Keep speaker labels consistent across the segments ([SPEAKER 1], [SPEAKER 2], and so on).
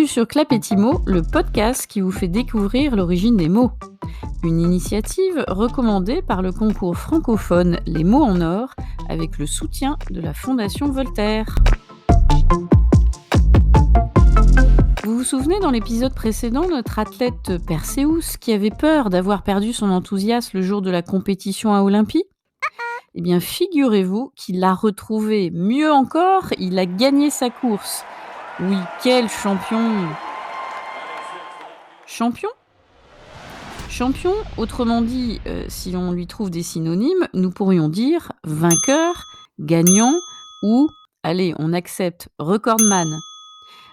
[SPEAKER 1] Bienvenue sur Clapetimo, le podcast qui vous fait découvrir l'origine des mots. Une initiative recommandée par le concours francophone Les mots en or avec le soutien de la Fondation Voltaire. Vous vous souvenez dans l'épisode précédent, notre athlète Perséus qui avait peur d'avoir perdu son enthousiasme le jour de la compétition à Olympie ? Eh bien, figurez-vous qu'il l'a retrouvé. Mieux encore, il a gagné sa course. Oui, quel champion! Champion ? Champion, autrement dit, si on lui trouve des synonymes, nous pourrions dire vainqueur, gagnant ou, allez, on accepte, recordman.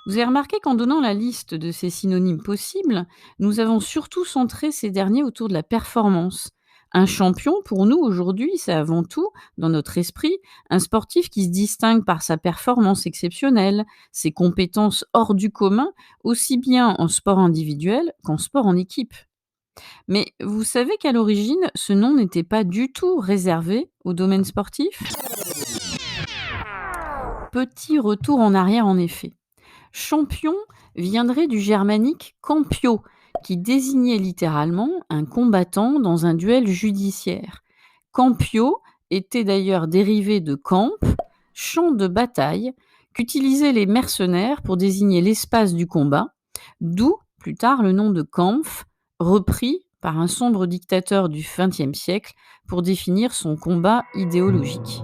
[SPEAKER 1] Vous avez remarqué qu'en donnant la liste de ces synonymes possibles, nous avons surtout centré ces derniers autour de la performance. Un champion, pour nous, aujourd'hui, c'est avant tout, dans notre esprit, un sportif qui se distingue par sa performance exceptionnelle, ses compétences hors du commun, aussi bien en sport individuel qu'en sport en équipe. Mais vous savez qu'à l'origine, ce nom n'était pas du tout réservé au domaine sportif ? Petit retour en arrière en effet. Champion viendrait du germanique campio, qui désignait littéralement un combattant dans un duel judiciaire. Campio était d'ailleurs dérivé de camp, champ de bataille, qu'utilisaient les mercenaires pour désigner l'espace du combat, d'où plus tard le nom de Kampf, repris par un sombre dictateur du XXe siècle pour définir son combat idéologique.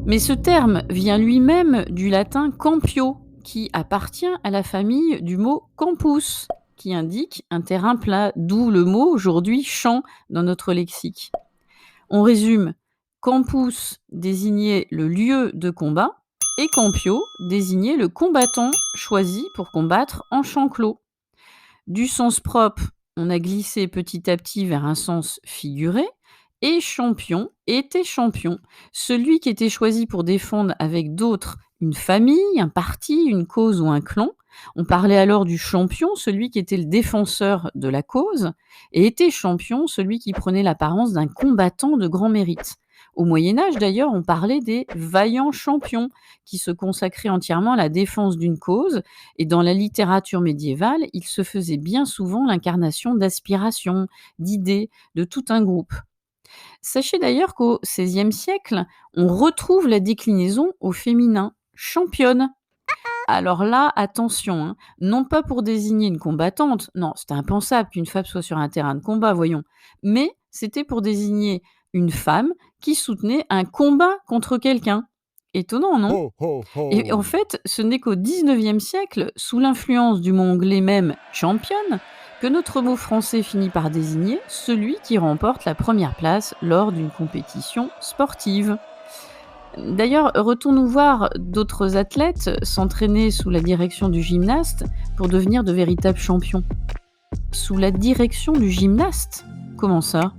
[SPEAKER 1] Mais ce terme vient lui-même du latin campio, qui appartient à la famille du mot campus, qui indique un terrain plat, d'où le mot aujourd'hui champ dans notre lexique. On résume, campus désignait le lieu de combat et campio désignait le combattant choisi pour combattre en champ clos. Du sens propre, on a glissé petit à petit vers un sens figuré, et champion était champion, celui qui était choisi pour défendre avec d'autres une famille, un parti, une cause ou un clan. On parlait alors du champion, celui qui était le défenseur de la cause, et était champion, celui qui prenait l'apparence d'un combattant de grand mérite. Au Moyen-Âge, d'ailleurs, on parlait des vaillants champions qui se consacraient entièrement à la défense d'une cause, et dans la littérature médiévale, il se faisait bien souvent l'incarnation d'aspirations, d'idées, de tout un groupe. Sachez d'ailleurs qu'au XVIe siècle, on retrouve la déclinaison au féminin, championne. Alors là, attention, non pas pour désigner une combattante, non, c'était impensable qu'une femme soit sur un terrain de combat, voyons, mais c'était pour désigner une femme qui soutenait un combat contre quelqu'un. Étonnant, non ?
[SPEAKER 2] Ho, ho, ho.
[SPEAKER 1] Et en fait, ce n'est qu'au XIXe siècle, sous l'influence du mot anglais même « champion », que notre mot français finit par désigner celui qui remporte la première place lors d'une compétition sportive. D'ailleurs, retournons voir d'autres athlètes s'entraîner sous la direction du gymnaste pour devenir de véritables champions. Sous la direction du gymnaste ? Comment ça ?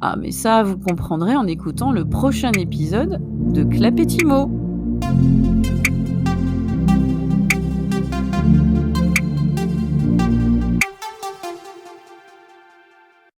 [SPEAKER 1] Ah, mais ça, vous comprendrez en écoutant le prochain épisode de Clapetimo.